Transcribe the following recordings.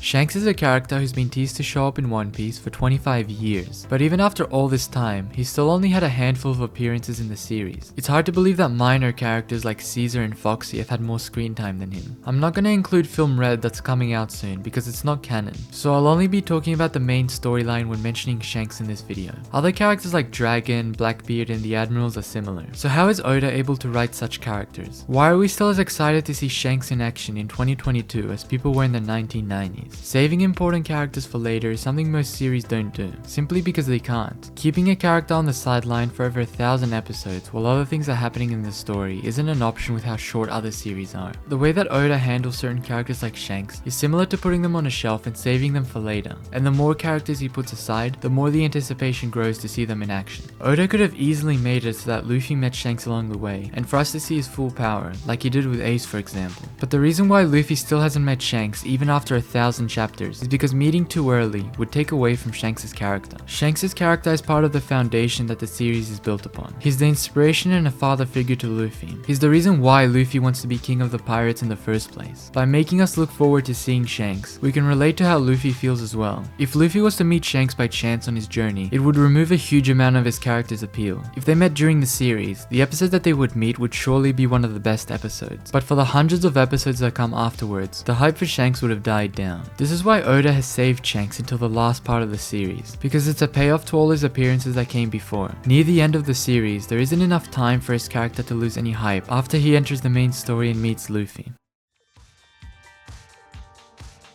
Shanks is a character who's been teased to show up in One Piece for 25 years, but even after all this time, he's still only had a handful of appearances in the series. It's hard to believe that minor characters like Caesar and Foxy have had more screen time than him. I'm not gonna include Film Red that's coming out soon because it's not canon, so I'll only be talking about the main storyline when mentioning Shanks in this video. Other characters like Dragon, Blackbeard, and the Admirals are similar. So how is Oda able to write such characters? Why are we still as excited to see Shanks in action in 2022 as people were in the 1990s? Saving important characters for later is something most series don't do, simply because they can't. Keeping a character on the sideline for over 1,000 episodes while other things are happening in the story isn't an option with how short other series are. The way that Oda handles certain characters like Shanks is similar to putting them on a shelf and saving them for later, and the more characters he puts aside, the more the anticipation grows to see them in action. Oda could have easily made it so that Luffy met Shanks along the way, and for us to see his full power, like he did with Ace for example. But the reason why Luffy still hasn't met Shanks even after 1,000 chapters is because meeting too early would take away from Shanks' character. Shanks' character is part of the foundation that the series is built upon. He's the inspiration and a father figure to Luffy. He's the reason why Luffy wants to be king of the pirates in the first place. By making us look forward to seeing Shanks, we can relate to how Luffy feels as well. If Luffy was to meet Shanks by chance on his journey, it would remove a huge amount of his character's appeal. If they met during the series, the episode that they would meet would surely be one of the best episodes. But for the hundreds of episodes that come afterwards, the hype for Shanks would have died down. This is why Oda has saved Shanks until the last part of the series, because it's a payoff to all his appearances that came before. Near the end of the series, there isn't enough time for his character to lose any hype after he enters the main story and meets Luffy.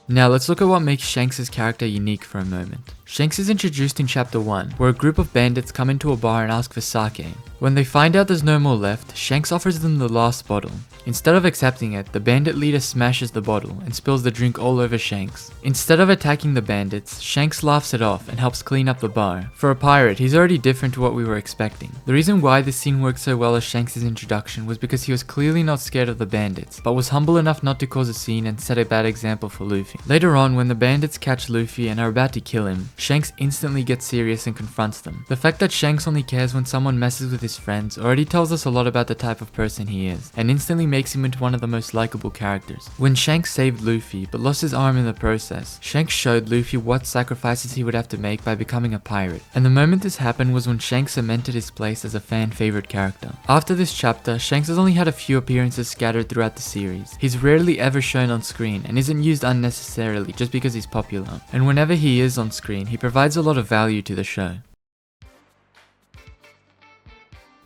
Now let's look at what makes Shanks' character unique for a moment. Shanks is introduced in chapter 1, where a group of bandits come into a bar and ask for sake. When they find out there's no more left, Shanks offers them the last bottle. Instead of accepting it, the bandit leader smashes the bottle and spills the drink all over Shanks. Instead of attacking the bandits, Shanks laughs it off and helps clean up the bar. For a pirate, he's already different to what we were expecting. The reason why this scene worked so well as Shanks' introduction was because he was clearly not scared of the bandits, but was humble enough not to cause a scene and set a bad example for Luffy. Later on, when the bandits catch Luffy and are about to kill him, Shanks instantly gets serious and confronts them. The fact that Shanks only cares when someone messes with his friends already tells us a lot about the type of person he is, and instantly makes him into one of the most likable characters. When Shanks saved Luffy, but lost his arm in the process, Shanks showed Luffy what sacrifices he would have to make by becoming a pirate, and the moment this happened was when Shanks cemented his place as a fan favorite character. After this chapter, Shanks has only had a few appearances scattered throughout the series. He's rarely ever shown on screen, and isn't used unnecessarily just because he's popular, and whenever he is on screen, he provides a lot of value to the show.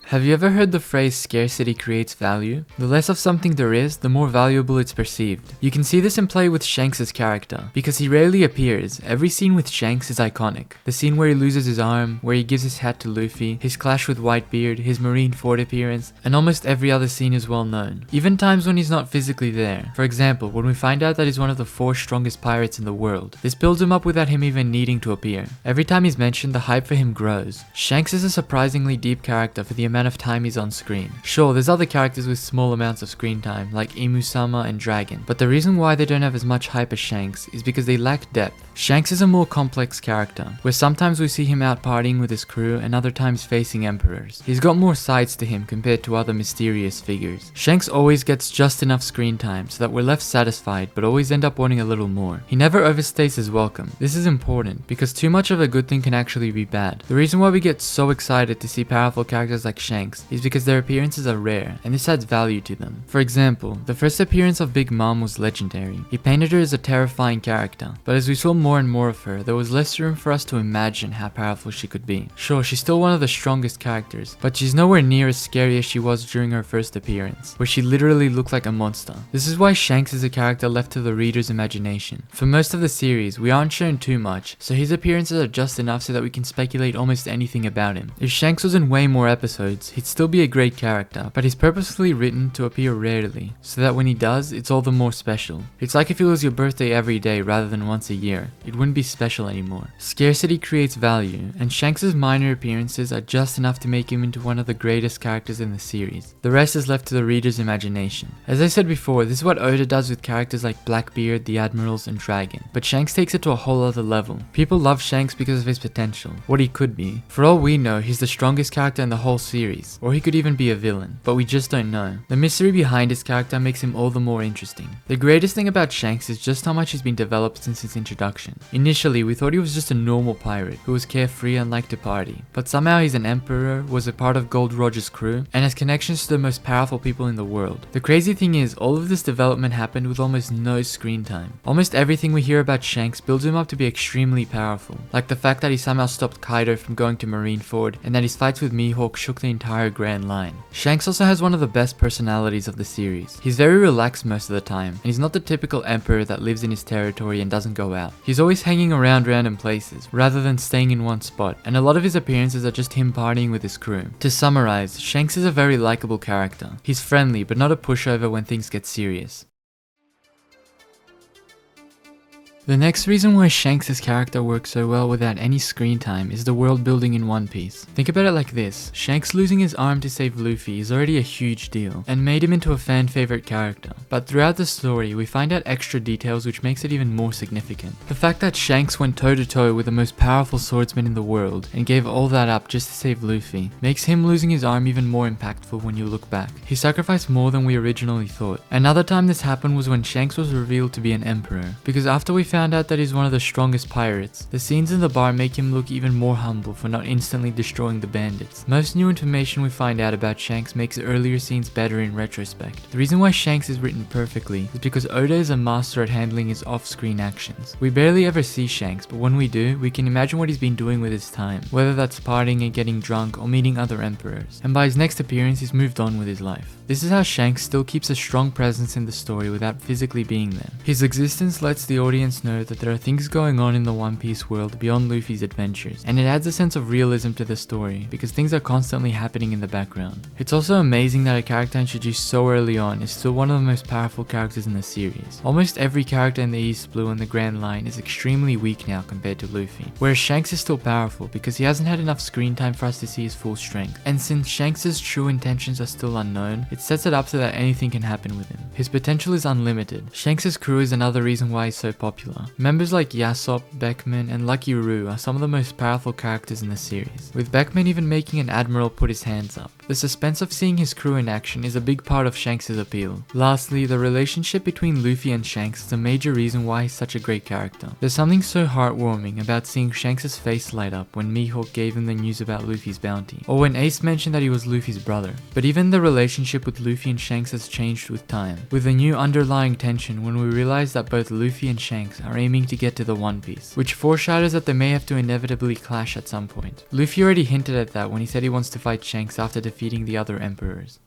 Have you ever heard the phrase scarcity creates value? The less of something there is, the more valuable it's perceived. You can see this in play with Shanks' character. Because he rarely appears, every scene with Shanks is iconic. The scene where he loses his arm, where he gives his hat to Luffy, his clash with Whitebeard, his Marineford appearance, and almost every other scene is well known. Even times when he's not physically there. For example, when we find out that he's one of the 4 strongest pirates in the world. This builds him up without him even needing to appear. Every time he's mentioned, the hype for him grows. Shanks is a surprisingly deep character for the amount of time he's on screen. Sure, there's other characters with small amounts of screen time, like Imu-sama and Dragon, but the reason why they don't have as much hype as Shanks is because they lack depth. Shanks is a more complex character, where sometimes we see him out partying with his crew and other times facing emperors. He's got more sides to him compared to other mysterious figures. Shanks always gets just enough screen time so that we're left satisfied but always end up wanting a little more. He never overstays his welcome. This is important because too much of a good thing can actually be bad. The reason why we get so excited to see powerful characters like Shanks is because their appearances are rare, and this adds value to them. For example, the first appearance of Big Mom was legendary. He painted her as a terrifying character, but as we saw more and more of her, there was less room for us to imagine how powerful she could be. Sure, she's still one of the strongest characters, but she's nowhere near as scary as she was during her first appearance, where she literally looked like a monster. This is why Shanks is a character left to the reader's imagination. For most of the series, we aren't shown too much, so his appearances are just enough so that we can speculate almost anything about him. If Shanks was in way more episodes, he'd still be a great character, but he's purposefully written to appear rarely, so that when he does, it's all the more special. It's like if it was your birthday every day rather than once a year. It wouldn't be special anymore. Scarcity creates value, and Shanks' minor appearances are just enough to make him into one of the greatest characters in the series. The rest is left to the reader's imagination. As I said before, this is what Oda does with characters like Blackbeard, the Admirals, and Dragon, but Shanks takes it to a whole other level. People love Shanks because of his potential, what he could be. For all we know, he's the strongest character in the whole series series, or he could even be a villain, but we just don't know. The mystery behind his character makes him all the more interesting. The greatest thing about Shanks is just how much he's been developed since his introduction. Initially, we thought he was just a normal pirate who was carefree and liked to party, but somehow he's an emperor, was a part of Gold Roger's crew, and has connections to the most powerful people in the world. The crazy thing is, all of this development happened with almost no screen time. Almost everything we hear about Shanks builds him up to be extremely powerful, like the fact that he somehow stopped Kaido from going to Marineford, and that his fights with Mihawk shook the entire Grand Line. Shanks also has one of the best personalities of the series. He's very relaxed most of the time, and he's not the typical emperor that lives in his territory and doesn't go out. He's always hanging around random places, rather than staying in one spot, and a lot of his appearances are just him partying with his crew. To summarize, Shanks is a very likable character. He's friendly, but not a pushover when things get serious. The next reason why Shanks' character works so well without any screen time is the world building in One Piece. Think about it like this, Shanks losing his arm to save Luffy is already a huge deal, and made him into a fan favorite character. But throughout the story, we find out extra details which makes it even more significant. The fact that Shanks went toe to toe with the most powerful swordsman in the world, and gave all that up just to save Luffy, makes him losing his arm even more impactful when you look back. He sacrificed more than we originally thought. Another time this happened was when Shanks was revealed to be an emperor, because after we found out that he's one of the strongest pirates, the scenes in the bar make him look even more humble for not instantly destroying the bandits. Most new information we find out about Shanks makes earlier scenes better in retrospect. The reason why Shanks is written perfectly is because Oda is a master at handling his off-screen actions. We barely ever see Shanks, but when we do, we can imagine what he's been doing with his time, whether that's partying and getting drunk or meeting other emperors. And by his next appearance, he's moved on with his life. This is how Shanks still keeps a strong presence in the story without physically being there. His existence lets the audience know that there are things going on in the One Piece world beyond Luffy's adventures, and it adds a sense of realism to the story because things are constantly happening in the background. It's also amazing that a character introduced so early on is still one of the most powerful characters in the series. Almost every character in the East Blue and the Grand Line is extremely weak now compared to Luffy, whereas Shanks is still powerful because he hasn't had enough screen time for us to see his full strength. And since Shanks' true intentions are still unknown, it sets it up so that anything can happen with him. His potential is unlimited. Shanks' crew is another reason why he's so popular. Members like Yasop, Beckman, and Lucky Roo are some of the most powerful characters in the series, with Beckman even making an admiral put his hands up. The suspense of seeing his crew in action is a big part of Shanks' appeal. Lastly, the relationship between Luffy and Shanks is a major reason why he's such a great character. There's something so heartwarming about seeing Shanks' face light up when Mihawk gave him the news about Luffy's bounty, or when Ace mentioned that he was Luffy's brother. But even the relationship with Luffy and Shanks has changed with time, with a new underlying tension when we realize that both Luffy and Shanks are aiming to get to the One Piece, which foreshadows that they may have to inevitably clash at some point. Luffy already hinted at that when he said he wants to fight Shanks after defeating the other emperors.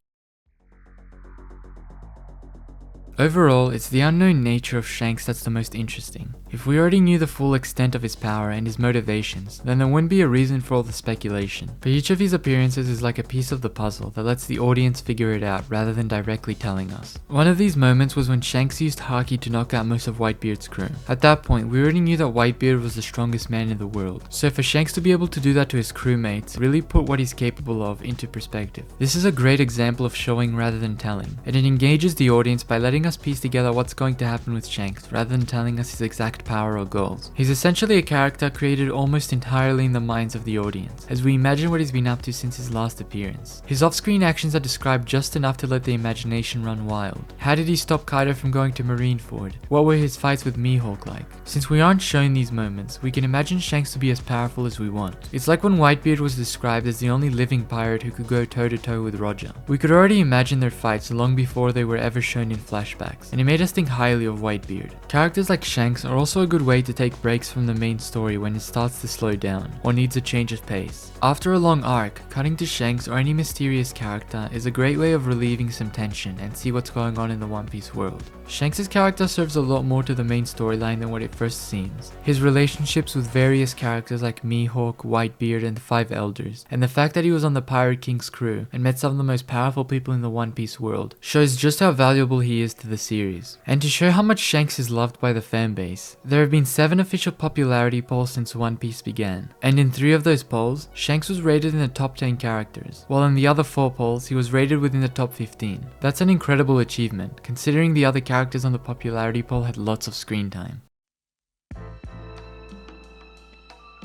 Overall, it's the unknown nature of Shanks that's the most interesting. If we already knew the full extent of his power and his motivations, then there wouldn't be a reason for all the speculation. But each of his appearances is like a piece of the puzzle that lets the audience figure it out rather than directly telling us. One of these moments was when Shanks used Haki to knock out most of Whitebeard's crew. At that point, we already knew that Whitebeard was the strongest man in the world, so for Shanks to be able to do that to his crewmates really put what he's capable of into perspective. This is a great example of showing rather than telling, and it engages the audience by letting us piece together what's going to happen with Shanks rather than telling us his exact power or goals. He's essentially a character created almost entirely in the minds of the audience, as we imagine what he's been up to since his last appearance. His off-screen actions are described just enough to let the imagination run wild. How did he stop Kaido from going to Marineford? What were his fights with Mihawk like? Since we aren't shown these moments, we can imagine Shanks to be as powerful as we want. It's like when Whitebeard was described as the only living pirate who could go toe-to-toe with Roger. We could already imagine their fights long before they were ever shown in flashbacks, and it made us think highly of Whitebeard. Characters like Shanks are also a good way to take breaks from the main story when it starts to slow down, or needs a change of pace. After a long arc, cutting to Shanks or any mysterious character is a great way of relieving some tension and see what's going on in the One Piece world. Shanks' character serves a lot more to the main storyline than what it first seems. His relationships with various characters like Mihawk, Whitebeard, and the Five Elders, and the fact that he was on the Pirate King's crew and met some of the most powerful people in the One Piece world, shows just how valuable he is to the series. And to show how much Shanks is loved by the fanbase, there have been 7 official popularity polls since One Piece began, and in 3 of those polls, Shanks was rated in the top 10 characters, while in the other 4 polls, he was rated within the top 15. That's an incredible achievement, considering the other characters on the popularity poll had lots of screen time.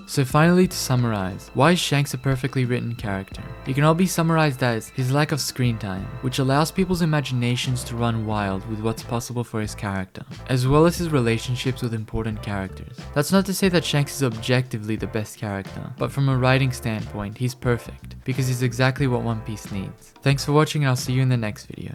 So finally, to summarize, why is Shanks a perfectly written character? It can all be summarized as his lack of screen time, which allows people's imaginations to run wild with what's possible for his character, as well as his relationships with important characters. That's not to say that Shanks is objectively the best character, but from a writing standpoint, he's perfect, because he's exactly what One Piece needs. Thanks for watching, and I'll see you in the next video.